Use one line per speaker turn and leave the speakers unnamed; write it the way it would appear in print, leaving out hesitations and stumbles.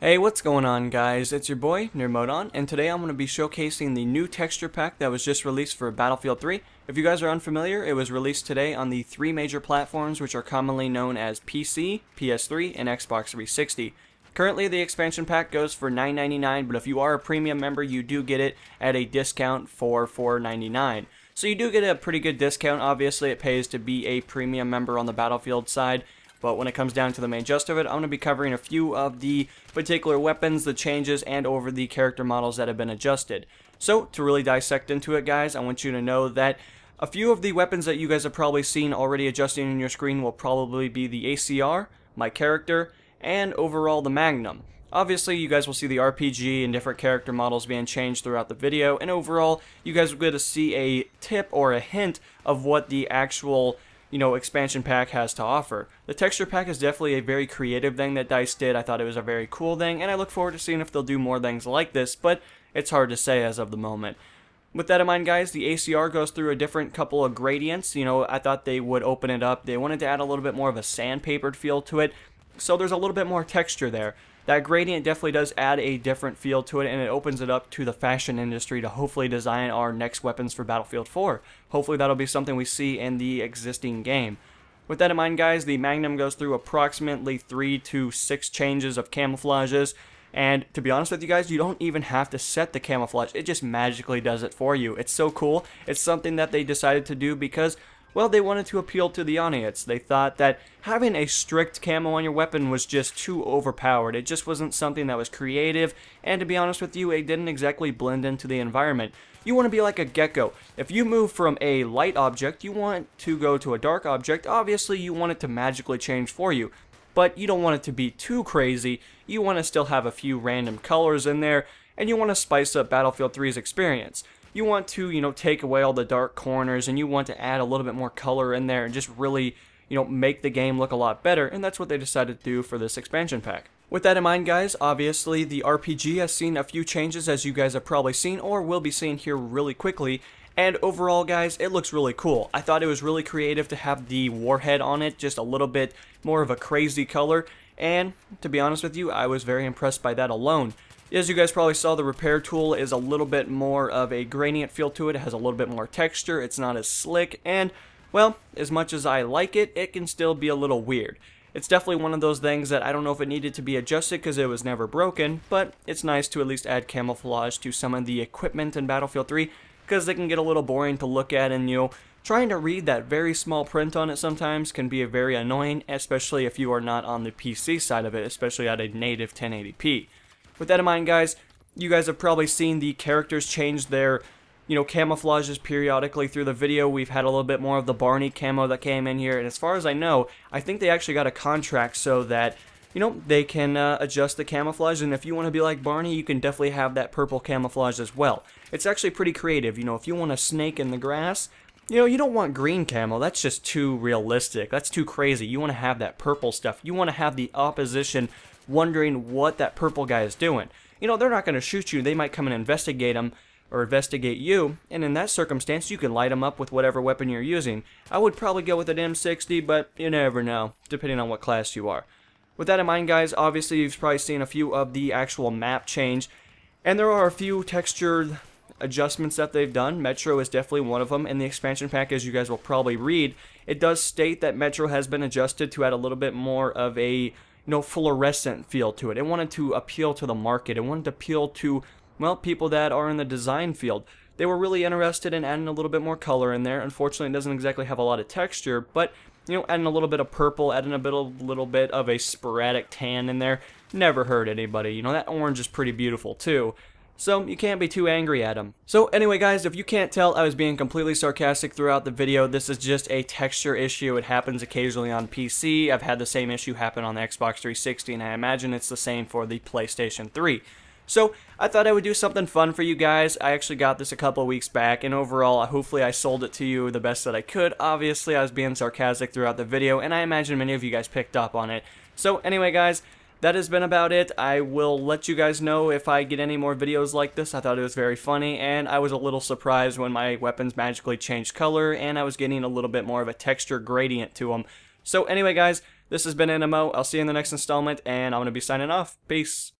Hey, what's going on guys? It's your boy, NerdModeOn, and today I'm going to be showcasing the new texture pack that was just released for Battlefield 3. If you guys are unfamiliar, it was released today on the three major platforms which are commonly known as PC, PS3, and Xbox 360. Currently the expansion pack goes for $9.99, but if you are a premium member you do get it at a discount for $4.99. So you do get a pretty good discount. Obviously it pays to be a premium member on the Battlefield side. But when it comes down to the main gist of it, I'm going to be covering a few of the particular weapons, the changes, and over the character models that have been adjusted. So, to really dissect into it, guys, I want you to know that a few of the weapons that you guys have probably seen already adjusting in your screen will probably be the ACR, my character, and overall the Magnum. Obviously, you guys will see the RPG and different character models being changed throughout the video, and overall, you guys will get to see a tip or a hint of what the actual expansion pack has to offer. The texture pack is definitely a very creative thing that DICE did. I thought it was a very cool thing, and I look forward to seeing if they'll do more things like this, but it's hard to say as of the moment. With that in mind, guys, the ACR goes through a different couple of gradients. I thought they would open it up. They wanted to add a little bit more of a sandpapered feel to it, so there's a little bit more texture there. That gradient definitely does add a different feel to it, and it opens it up to the fashion industry to hopefully design our next weapons for Battlefield 4. Hopefully that'll be something we see in the existing game. With that in mind, guys, the Magnum goes through approximately 3 to 6 changes of camouflages, and to be honest with you guys, you don't even have to set the camouflage. It just magically does it for you. It's so cool. It's something that they decided to do because, well, they wanted to appeal to the audience. They thought that having a strict camo on your weapon was just too overpowered. It just wasn't something that was creative, and to be honest with you, it didn't exactly blend into the environment. You want to be like a gecko. If you move from a light object, you want to go to a dark object, obviously you want it to magically change for you. But you don't want it to be too crazy. You want to still have a few random colors in there, and you want to spice up Battlefield 3's experience. You want to, take away all the dark corners, and you want to add a little bit more color in there and just really, make the game look a lot better, and that's what they decided to do for this expansion pack. With that in mind, guys, obviously the RPG has seen a few changes, as you guys have probably seen or will be seeing here really quickly, and overall, guys, it looks really cool. I thought it was really creative to have the warhead on it, just a little bit more of a crazy color, and to be honest with you, I was very impressed by that alone. As you guys probably saw, the repair tool is a little bit more of a gradient feel to it. It has a little bit more texture. It's not as slick, and, well, as much as I like it, it can still be a little weird. It's definitely one of those things that I don't know if it needed to be adjusted because it was never broken, but it's nice to at least add camouflage to some of the equipment in Battlefield 3 because they can get a little boring to look at, and, trying to read that very small print on it sometimes can be very annoying, especially if you are not on the PC side of it, especially at a native 1080p. With that in mind, guys, you guys have probably seen the characters change their, camouflages periodically through the video. We've had a little bit more of the Barney camo that came in here, and as far as I know, I think they actually got a contract so that, they can adjust the camouflage, and if you want to be like Barney, you can definitely have that purple camouflage as well. It's actually pretty creative. If you want a snake in the grass, you don't want green camo. That's just too realistic. That's too crazy. You want to have that purple stuff. You want to have the opposition wondering what that purple guy is doing. They're not going to shoot you. They might come and investigate him or investigate you, and in that circumstance, you can light them up with whatever weapon you're using. I would probably go with an M60, but you never know, depending on what class you are. With that in mind, guys, obviously you've probably seen a few of the actual map change, and there are a few textured adjustments that they've done. Metro is definitely one of them. In the expansion pack, as you guys will probably read, it does state that Metro has been adjusted to add a little bit more of a fluorescent feel to it. It wanted to appeal to the market. It wanted to appeal to, well, people that are in the design field. They were really interested in adding a little bit more color in there. Unfortunately, it doesn't exactly have a lot of texture, but, adding a little bit of purple, adding a little bit of a sporadic tan in there, never hurt anybody. That orange is pretty beautiful, too. So you can't be too angry at them. So anyway, guys, if you can't tell, I was being completely sarcastic throughout the video. This is just a texture issue. It happens occasionally on PC. I've had the same issue happen on the Xbox 360, and I imagine it's the same for the PlayStation 3. So I thought I would do something fun for you guys. I actually got this a couple of weeks back, and overall, hopefully I sold it to you the best that I could. Obviously, I was being sarcastic throughout the video, and I imagine many of you guys picked up on it. So anyway, guys, that has been about it. I will let you guys know if I get any more videos like this. I thought it was very funny, and I was a little surprised when my weapons magically changed color, and I was getting a little bit more of a texture gradient to them. So anyway, guys, this has been NMO. I'll see you in the next installment, and I'm going to be signing off. Peace.